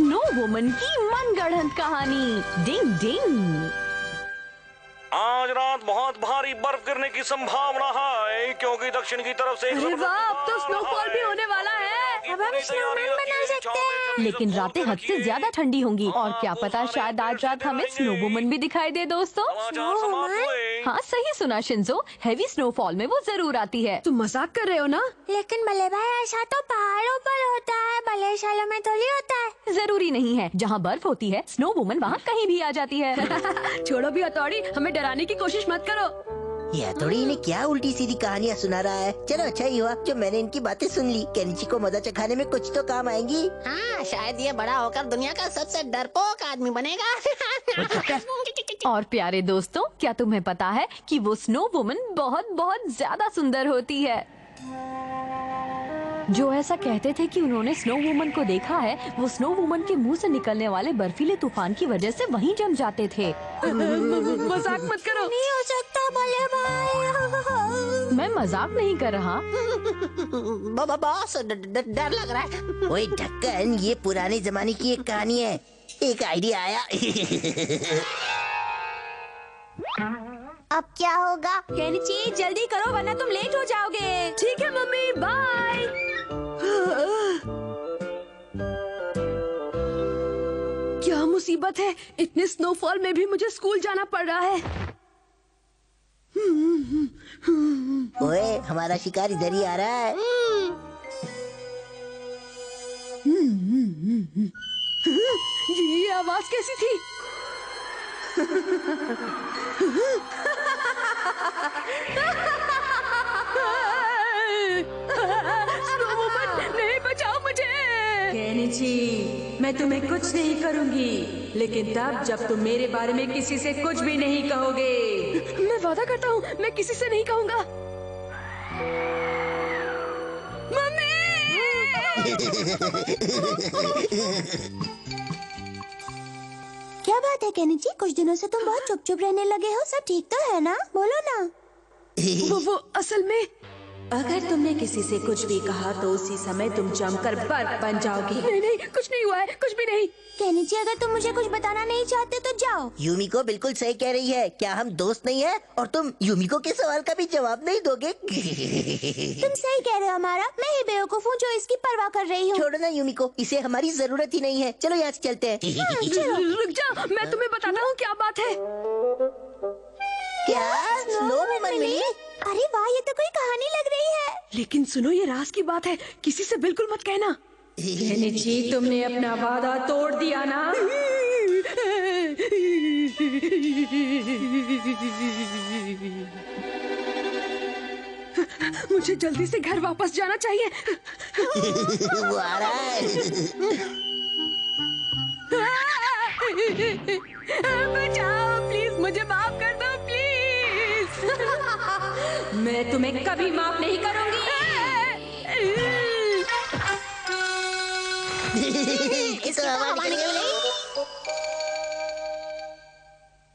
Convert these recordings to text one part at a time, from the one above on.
Snow woman की मनगढ़ंत कहानी। डिंग डिंग। आज रात बहुत भारी बर्फ गिरने की संभावना है क्योंकि दक्षिण की तरफ से अरे वाह, अब तो स्नोफॉल भी होने वाला है। अब हम स्नोमैन बना सकते हैं। लेकिन रातें हद से ज्यादा ठंडी होंगी और क्या पता शायद आज रात हमें स्नो वुमन भी दिखाई दे दोस्तों। समाचार समाप्त हुए। हाँ सही सुना शिंजो, हैवी स्नोफॉल में वो जरूर आती है। तुम मजाक कर रहे हो ना? लेकिन बल्ले भाई ऐसा तो पहाड़ों पर होता है, बल्लेशालों में थोड़ी होता है। जरूरी नहीं है, जहाँ बर्फ होती है स्नो वुमन वहाँ कहीं भी आ जाती है। छोड़ो भी हथौड़ी, हमें डराने की कोशिश मत करो। ये हथौड़ी ने क्या उल्टी सीधी कहानियाँ सुना रहा है। चलो अच्छा ही हुआ जो मैंने इनकी बातें सुन ली। केनिची को मजा चखाने में कुछ तो काम आएंगी। हाँ, शायद ये बड़ा होकर दुनिया का सबसे डरपोक आदमी बनेगा। और प्यारे दोस्तों, क्या तुम्हें पता है कि वो स्नो वुमन बहुत बहुत ज्यादा सुंदर होती है। जो ऐसा कहते थे कि उन्होंने स्नो वुमन को देखा है, वो स्नो वुमन के मुंह से निकलने वाले बर्फीले तूफान की वजह से वहीं जम जाते थे। मजाक मत करो। नहीं हो सकता बल्ले भाई। मैं मजाक नहीं कर रहा। बॉस, डर लग रहा है। ओए ढक्कन, ये पुराने जमाने की एक कहानी है। एक आइडिया आया। अब क्या होगा? केनिची जल्दी करो वरना तुम लेट हो जाओगे। ठीक है मम्मी, बाय। क्या मुसीबत है, इतने स्नोफॉल में भी मुझे स्कूल जाना पड़ रहा है। ओए हमारा शिकार इधर ही आ रहा है। ये आवाज कैसी थी? स्नो वुमन, नहीं बचाओ मुझे। केनिची, मैं तुम्हें कुछ नहीं करूंगी, लेकिन तब जब तुम मेरे बारे में किसी से कुछ भी नहीं कहोगे। मैं वादा करता हूँ, मैं किसी से नहीं कहूँगा। मम्मी! क्या बात है केनिची, कुछ दिनों से तुम बहुत चुप चुप रहने लगे हो। सब ठीक तो है ना? बोलो ना। वो असल में अगर तुमने किसी से कुछ भी कहा तो उसी समय तुम जमकर बर्फ बन जाओगी। नहीं, कुछ नहीं हुआ है, कुछ भी नहीं। केनिची, अगर तुम मुझे कुछ बताना नहीं चाहते तो जाओ। यूमिको बिल्कुल सही कह रही है। क्या हम दोस्त नहीं है? और तुम यूमिको के सवाल का भी जवाब नहीं दोगे? तुम सही कह रहे हो हमारा। मैं ही बेवकूफ हूँ जो इसकी परवाह कर रही हूँ। छोड़ो ना यूमिको, इसे हमारी जरूरत ही नहीं है। चलो यहाँ से चलते हैं। रुक जाओ, मैं तुम्हें बताता हूँ क्या बात है। क्या स्नो वुमन मिली? अरे वाह, ये तो कोई कहानी लग रही है। लेकिन सुनो, ये राज की बात है, किसी से बिल्कुल मत कहना। केनिची, तुमने अपना वादा तोड़ दिया ना? मुझे जल्दी से घर वापस जाना चाहिए। वो आ रहा है। बचाओ प्लीज, मुझे माफ कर दो प्लीज। मैं तुम्हें कभी माफ नहीं करूंगी। इसको हवा निकल गई।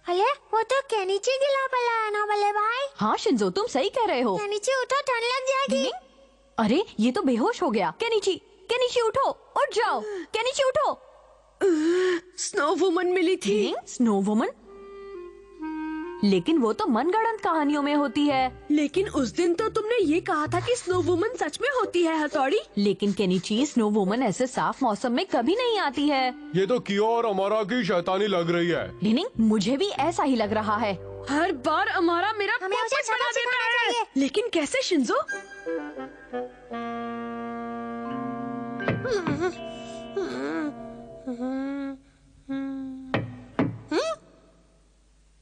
अरे वो तो केनिची गिला पड़ा है ना बल्ले भाई? हाँ शिंजो, तुम सही कह रहे हो। केनिची उठो, ठंड लग जाएगी। अरे ये तो बेहोश हो गया। केनिची उठो, उठ जाओ। केनिची उठो। स्नो वुमन मिली थी। Snow woman? लेकिन वो तो मनगढ़ंत कहानियों में होती है। लेकिन उस दिन तो तुमने ये कहा था कि स्नो वुमन सच में होती है हथौड़ी। लेकिन केनिची, स्नो वुमन ऐसे साफ मौसम में कभी नहीं आती है। ये तो कियो और अमारा की शैतानी लग रही है। लिनिंग, मुझे भी ऐसा ही लग रहा है। हर बार अमारा मेरा हमें उसे पोपट बना सबक देता सिखाना है। चाहिए। लेकिन कैसे शिंजो?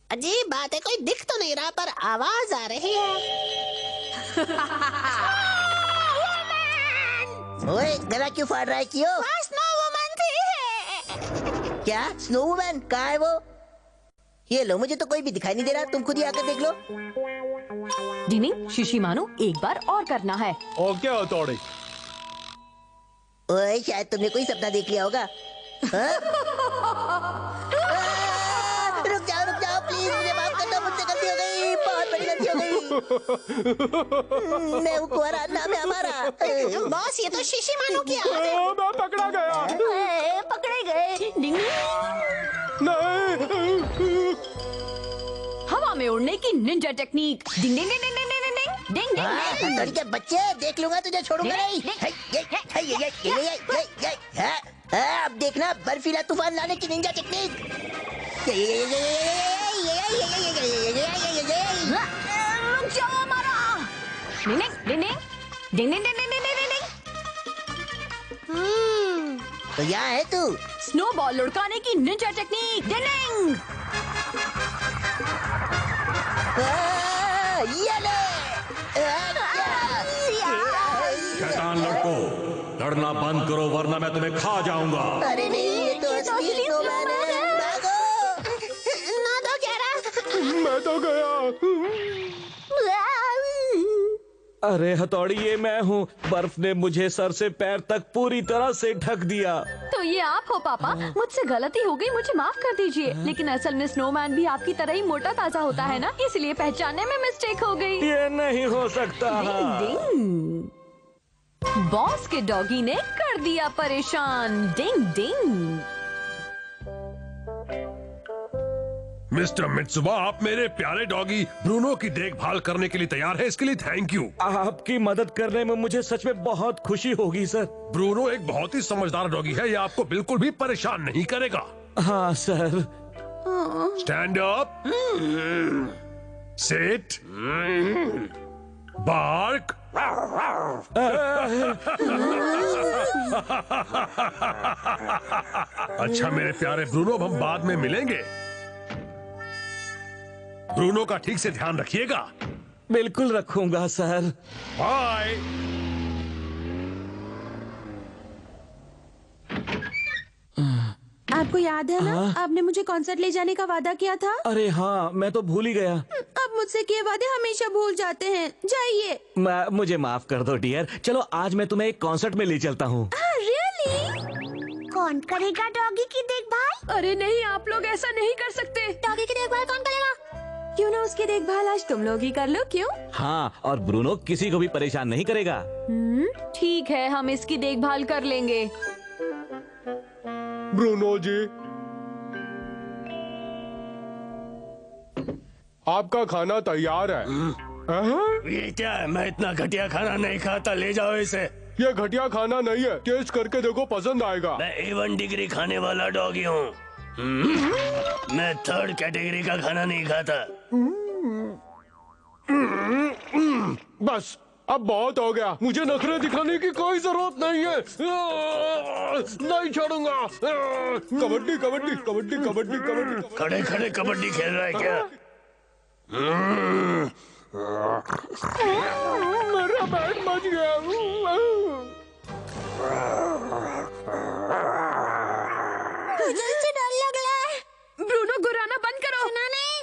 अजीब बात है, कोई दिख तो नहीं रहा पर आवाज आ रही है। ओए गला क्यों फाड़ रहा है कियो? स्नो वुमन थी। क्या स्नो वुमन? कहाँ है वो? ये लो, मुझे तो कोई भी दिखाई नहीं दे रहा। तुम खुद ही आकर देख लो। लिनिंग, शिशिमानु, एक बार और करना है। और क्या हथौड़ी? ओए शायद तुमने कोई सपना देख लिया होगा। हाँ? रुक जाओ प्लीज, मुझे माफ कर दो, मुझसे गलती हो गई, बहुत बड़ी गलती हो गई। मैं हूँ कुंवारा, नाम है हमारा। बॉस ये तो शीशी मानो की आवाज है। मैं पकड़ा गया। पकड़े गए। नहीं। हवा में उड़ने की निंजा टेक्निक। डिंग डिंग डिंग डिंग डिंग डिंग डिंग डिंग डिंग हाँ, डिंग। हथौड़ी के बच्चे, देख लूंगा तुझे, छोड़ूंगा नहीं। अब देखना बर्फीला तूफान लाने की निंजा टेक्निक। रुक जाओ हमारा। डिंग डिंग डिंग डिंग डिंग डिंग डिंग डिंग डिंग। तो यहाँ है तू। स्नोबॉल लुढ़काने की निंजा टेक्निक। डिंग डिंग। ये ले। शैतान लड़को, लड़ना बंद करो वरना मैं तुम्हें खा जाऊंगा। अरे नहीं, ये तो असली स्नोमैन है। भागो। ना तो कह रहा। मैं तो गया। अरे हथौड़ी, ये मैं हूँ। बर्फ ने मुझे सर से पैर तक पूरी तरह से ढक दिया। तो ये आप हो पापा। मुझसे गलती हो गई, मुझे माफ कर दीजिए। लेकिन असल में स्नोमैन भी आपकी तरह ही मोटा ताजा होता है ना, इसलिए पहचानने में मिस्टेक हो गई। ये नहीं हो सकता। डिंग। बॉस के डॉगी ने कर दिया परेशान। डिंग डिंग। मिस्टर मित्सुबा, आप मेरे प्यारे डॉगी ब्रूनो की देखभाल करने के लिए तैयार है, इसके लिए थैंक यू। आपकी मदद करने में मुझे सच में बहुत खुशी होगी सर। ब्रूनो एक बहुत ही समझदार डॉगी है, ये आपको बिल्कुल भी परेशान नहीं करेगा। हाँ sir. Stand up, sit, bark. अच्छा मेरे प्यारे ब्रूनो, अब हम बाद में मिलेंगे। ब्रूनो का ठीक से ध्यान रखिएगा। बिल्कुल रखूंगा सर। बाय। आपको याद है ना, आपने मुझे कॉन्सर्ट ले जाने का वादा किया था। अरे हाँ, मैं तो भूल ही गया। अब मुझसे किए वादे हमेशा भूल जाते हैं। जाइए। मुझे माफ कर दो डियर। चलो आज मैं तुम्हें एक कॉन्सर्ट में ले चलता हूँ। रियली? कौन करेगा डॉगी की देखभाल? अरे नहीं, आप लोग ऐसा नहीं कर सकते। डॉगी की देखभाल कौन करेगा? क्यों ना उसकी देखभाल आज तुम लोग ही कर लो, क्यों? हाँ, और ब्रूनो किसी को भी परेशान नहीं करेगा। ठीक है, हम इसकी देखभाल कर लेंगे। ब्रूनो जी, आपका खाना तैयार है। ये क्या है? मैं इतना घटिया खाना नहीं खाता, ले जाओ इसे। ये घटिया खाना नहीं है, टेस्ट करके देखो, पसंद आएगा। मैं A1 डिग्री खाने वाला डॉगी हूँ। मैं 3rd कैटेगरी का खाना नहीं खाता। बस अब बहुत हो गया, मुझे नखरे दिखाने की कोई जरूरत नहीं है। नहीं छोड़ूंगा। कबड्डी कबड्डी कबड्डी कबड्डी कबड्डी। खड़े खड़े कबड्डी खेल रहा है क्या? मेरा बैट बच गया। मुझे इससे डर लग रहा है। ब्रूनो, गुर्राना बंद करो। सुना नहीं?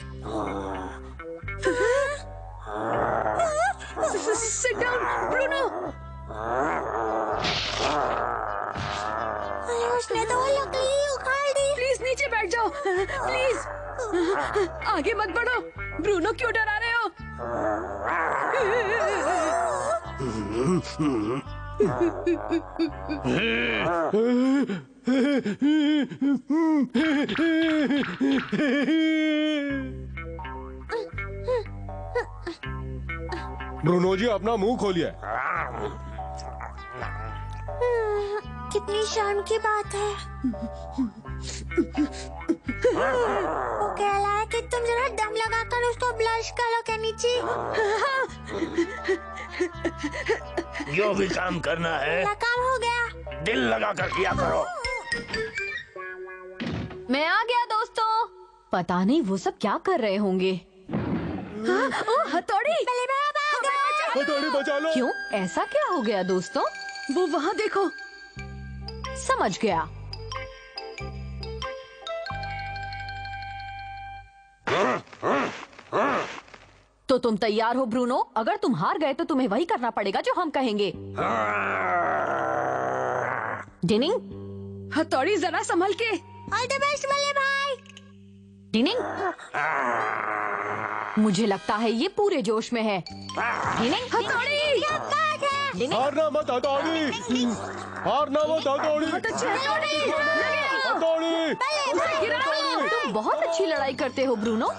Sit down Bruno. अरे उसने तो वो लकड़ी उखाड़ दी। प्लीज नीचे बैठ जाओ, प्लीज। आगे मत बढ़ो। ब्रूनो, क्यों डरा रहे हो? ब्रूनो जी, अपना मुंह खोलिए। कितनी शर्म की बात है। वो कह रहा है कि तुम जरा दम लगाकर उसको ब्लश करो केनिची। जो भी काम करना है मेरा काम हो गया। दिल लगा कर किया करो। मैं आ गया दोस्तों। पता नहीं वो सब क्या कर रहे होंगे। ओह, हथौड़ी। हथौड़ी बचा लो। क्यों, ऐसा क्या हो गया दोस्तों? वो वहाँ देखो। समझ गया। तो तुम तैयार हो ब्रूनो? अगर तुम हार गए तो तुम्हें वही करना पड़ेगा जो हम कहेंगे। डिनिंग, हथौड़ी जरा संभल के। ऑल द बेस्ट बल्ले भाई। डिनिंग। मुझे लगता है ये पूरे जोश में है। हथौड़ी! हारना मत हथौड़ी, हारना मत हथौड़ी, हथौड़ी। तुम बहुत अच्छी लड़ाई करते हो ब्रूनो।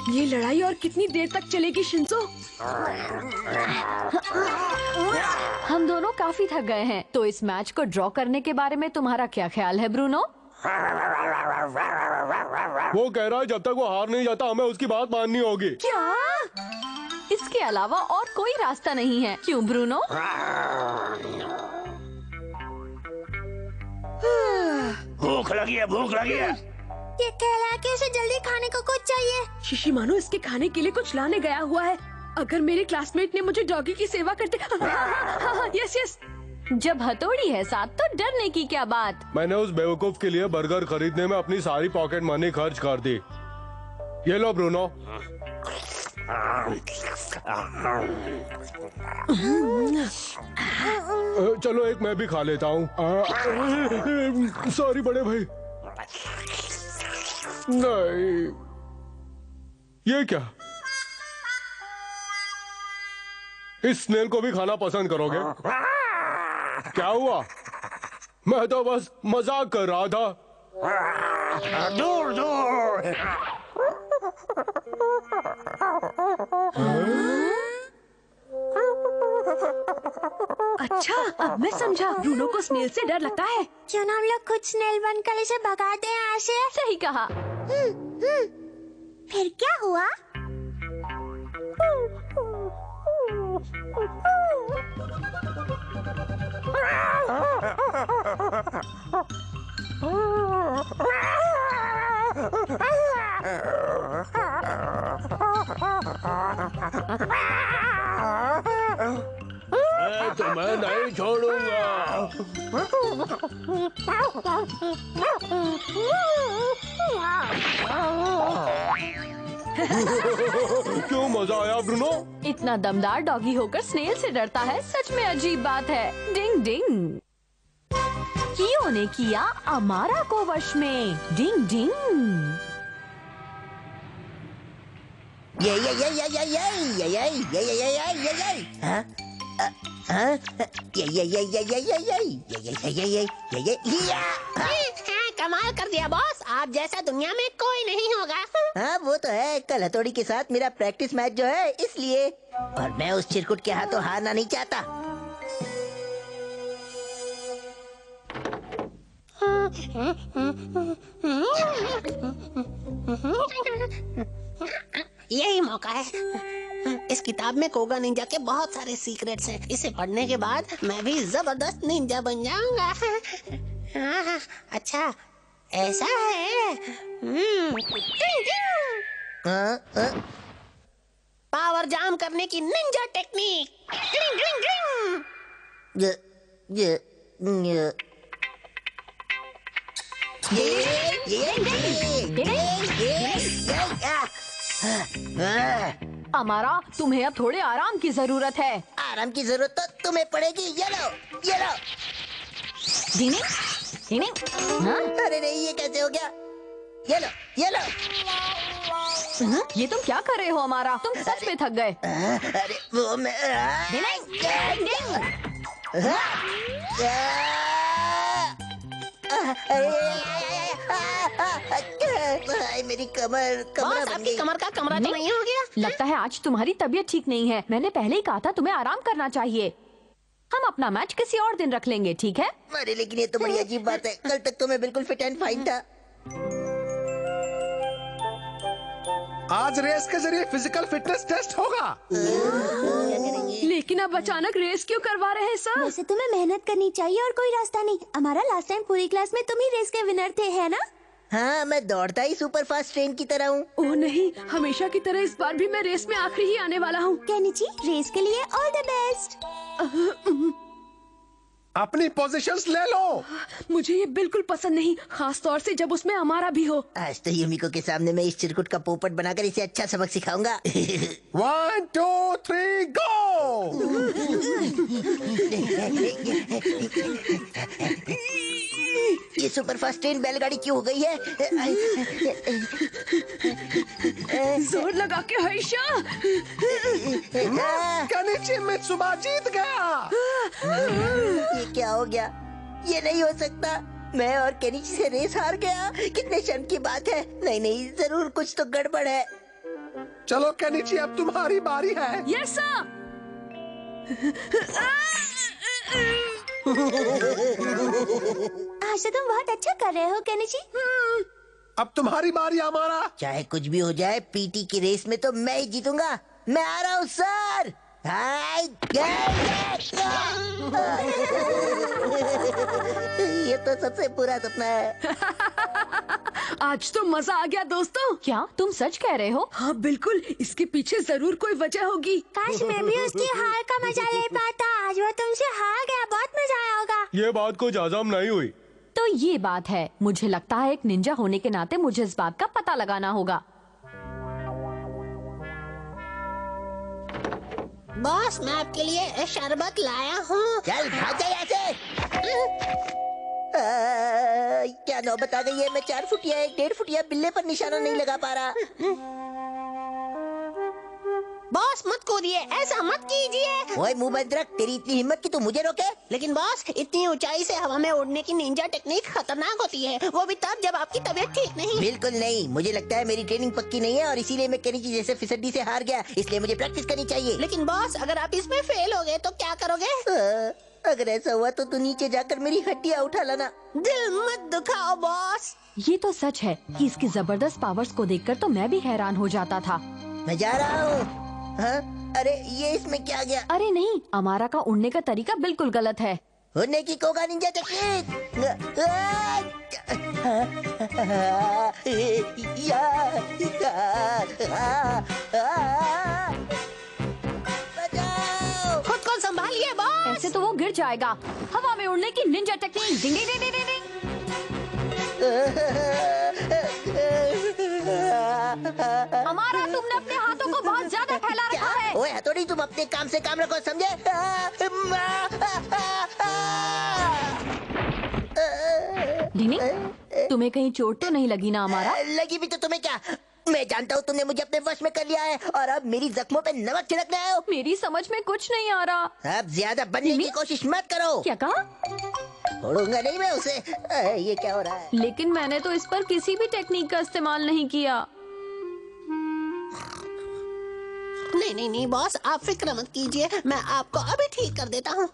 ये लड़ाई और कितनी देर तक चलेगी शिंजो? हम दोनों काफी थक गए हैं, तो इस मैच को ड्रॉ करने के बारे में तुम्हारा क्या ख्याल है ब्रूनो? वो कह रहा है जब तक वो हार नहीं जाता हमें उसकी बात माननी होगी। क्या? इसके अलावा और कोई रास्ता नहीं है, क्यों ब्रूनो? भूख लगी है, भूख लगी है। ये कह रहा है कि उसे जल्दी खाने को कुछ चाहिए। शिशिमानो इसके खाने के लिए कुछ लाने गया हुआ है। अगर मेरे क्लासमेट ने मुझे डॉगी की सेवा करते, यस यस। जब हथौड़ी है साथ तो डरने की क्या बात। मैंने उस बेवकूफ के लिए बर्गर खरीदने में अपनी सारी पॉकेट मनी खर्च कर दी। ये लो ब्रूनो। चलो एक मैं भी खा लेता हूँ। सॉरी बड़े भाई। नहीं, ये क्या? इस स्नेल को भी खाना पसंद करोगे? क्या हुआ? मैं तो बस मजाक कर रहा था। दूर दूर। अच्छा, अब मैं समझा। ब्रूनो को स्नेल से डर लगता है। क्यों ना हम लोग खुद स्नेल बनकर इसे भगाते हैं यहाँ से? सही कहा। फिर क्या हुआ? तो मैं नहीं छोड़ूंगा। क्यों मजा आया ब्रूनो? इतना दमदार डॉगी होकर स्नेल से डरता है, सच में अजीब बात है। डिंग डिंग। कियो ने किया अमारा को वश में। डिंग डिंग। कमाल कर दिया बॉस, आप जैसा दुनिया में कोई नहीं होगा। हाँ वो तो है। कल हथौड़ी के साथ मेरा प्रैक्टिस मैच जो है इसलिए, और मैं उस चिरकुट के हाथों हारना नहीं चाहता। यही मौका है। इस किताब में कोगा निंजा के बहुत सारे सीक्रेट्स हैं। इसे पढ़ने के बाद मैं भी जबरदस्त निंजा बन जाऊंगा। हाँ, अच्छा ऐसा है। पावर जाम करने की निंजा टेक्निक। अमारा, तुम्हें अब थोड़े आराम की जरूरत है। आराम की जरूरत तो तुम्हें पड़ेगी। ये लो, ये लो। हाँ? अरे नहीं, ये कैसे हो गया? ये लो, ये लो। ये तुम क्या कर रहे हो अमारा? तुम सच में थक गए। अरे वो मैं मेरी कमर बॉस, आपकी कमर का कमरा तो नहीं हो गया? लगता है आज तुम्हारी तबीयत ठीक नहीं है। मैंने पहले ही कहा था तुम्हें आराम करना चाहिए। हम अपना मैच किसी और दिन रख लेंगे, ठीक है? अरे लेकिन ये तो बड़ी अजीब बात है। कल तक तो मैं बिल्कुल फिट एंड फाइन था। आज रेस के जरिए फिजिकल फिटनेस टेस्ट होगा। लेकिन अब अचानक रेस क्यों करवा रहे हैं सर? वैसे तुम्हें मेहनत करनी चाहिए और कोई रास्ता नहीं। हमारा लास्ट टाइम पूरी क्लास में तुम ही रेस के विनर थे, है ना? हाँ, मैं दौड़ता ही सुपर फास्ट ट्रेन की तरह हूँ। ओह नहीं, हमेशा की तरह इस बार भी मैं रेस में आखिरी ही आने वाला हूँ। केनिची, रेस के लिए ऑल द बेस्ट। अपनी पोजीशंस ले लो। मुझे ये बिल्कुल पसंद नहीं, खास तौर से जब उसमें हमारा भी हो। आज तो युमिको के सामने मैं इस चिरकुट का पोपट बनाकर इसे अच्छा सबक सिखाऊंगा। 1 2 3 गो। ये सुपर फास्ट ट्रेन बैलगाड़ी क्यों हो गई है? जोर लगा के हर्षा। केनिची मित्सुबा जीत गया। ये क्या हो गया? ये नहीं हो सकता। मैं और केनिची से रेस हार गया। कितने शर्म की बात है। नहीं नहीं, जरूर कुछ तो गड़बड़ है। चलो केनिची, अब तुम्हारी बारी है। Yes sir. आज तो तुम बहुत अच्छा कर रहे हो केनिची। अब तुम्हारी बारी हमारा। चाहे कुछ भी हो जाए, पीटी की रेस में तो मैं ही जीतूंगा। मैं आ रहा हूँ सर। हाय ये तो सबसे बुरा सपना है। आज तो मजा आ गया दोस्तों। क्या तुम सच कह रहे हो? हाँ बिल्कुल, इसके पीछे जरूर कोई वजह होगी। काश मैं भी उसकी हार का मजा ले पाता। आज वो तुमसे हार गया, बहुत मजा आया होगा। ये बात कुछ आजम नहीं हुई। तो ये बात है। मुझे लगता है एक निंजा होने के नाते मुझे इस बात का पता लगाना होगा। बॉस, मैं आपके लिए शरबत लाया हूँ। चल भाग जा यहाँ से। क्या नौबत आ गई है। मैं 4 फुटिया 1.5 फुटिया बिल्ले पर निशाना नहीं लगा पा रहा। बॉस मत कूदिए, ऐसा मत कीजिए। ओए मुंह बंद रख। तेरी इतनी हिम्मत कि तू मुझे रोके? लेकिन बॉस, इतनी ऊंचाई से हवा में उड़ने की निंजा टेक्निक खतरनाक होती है, वो भी तब जब आपकी तबीयत ठीक नहीं। बिल्कुल नहीं। मुझे लगता है मेरी ट्रेनिंग पक्की नहीं है और इसीलिए मैं केनिची जैसे फिसड्डी से हार गया। इसलिए मुझे प्रैक्टिस करनी चाहिए। लेकिन बॉस, अगर आप इसमें फेल हो गए तो क्या करोगे? अगर ऐसा हुआ तो तू नीचे जाकर मेरी हड्डियाँ उठा लाना। दिल मत दुखाओ बॉस। ये तो सच है कि इसकी जबरदस्त पावर्स को देखकर तो मैं भी हैरान हो जाता था। मैं जा रहा हूँ। हाँ? अरे ये इसमें क्या गया? अरे नहीं, अमारा का उड़ने का तरीका बिल्कुल गलत है। उड़ने की कोगा निंजा टेक्निक। बचाओ! खुद को संभालिए बॉस। ऐसे तो वो गिर जाएगा। हवा में उड़ने की निंजा टेक्निक। डिंग डिंग डिंग डिंग डिंग। हमारा तुमने अपने हाथों को बहुत ज्यादा फैला रखा है। ओए हथौड़ी, तुम अपने काम से काम रखो, समझे? डिनी, तुम्हें कहीं चोट तो नहीं लगी ना हमारा? लगी भी तो तुम्हें क्या? मैं जानता हूँ तुमने मुझे अपने वश में कर लिया है और अब मेरी जख्मों पे नमक छिड़कने आए हो। मेरी समझ में कुछ नहीं आ रहा। अब ज्यादा बनने की कोशिश मत करो। क्या कहा? छोड़ूंगा नहीं मैं उसे। ये क्या हो रहा है? लेकिन मैंने तो इस पर किसी भी टेक्निक का इस्तेमाल नहीं किया। नहीं बॉस, आप फिक्र मत कीजिए, मैं आपको अभी ठीक कर देता हूँ।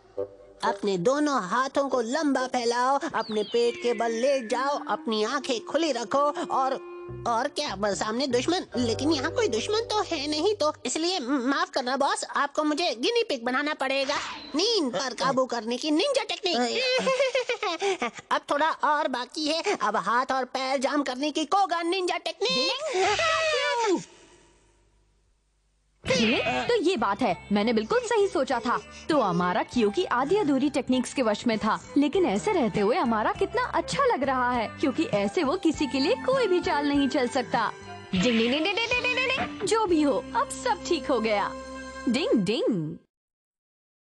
अपने दोनों हाथों को लंबा फैलाओ, अपने पेट के बल लेट जाओ, अपनी आंखें खुली रखो और क्या, बस सामने दुश्मन। लेकिन यहाँ कोई दुश्मन तो है नहीं, तो इसलिए माफ करना बॉस, आपको मुझे गिनी पिग बनाना पड़ेगा। नींद पर काबू करने की निंजा टेक्निक। अब थोड़ा और बाकी है। अब हाथ और पैर जाम करने की कोगा निंजा टेक्निक। तो ये बात है, मैंने बिल्कुल सही सोचा था। तो हमारा क्योंकि आधी अधूरी टेक्निक्स के वश में था, लेकिन ऐसे रहते हुए हमारा कितना अच्छा लग रहा है, क्योंकि ऐसे वो किसी के लिए कोई भी चाल नहीं चल सकता। डिंग डिंग डिंग डिंग डिंग डिंग डिंग। जो भी हो, अब सब ठीक हो गया। डिंग डिंग।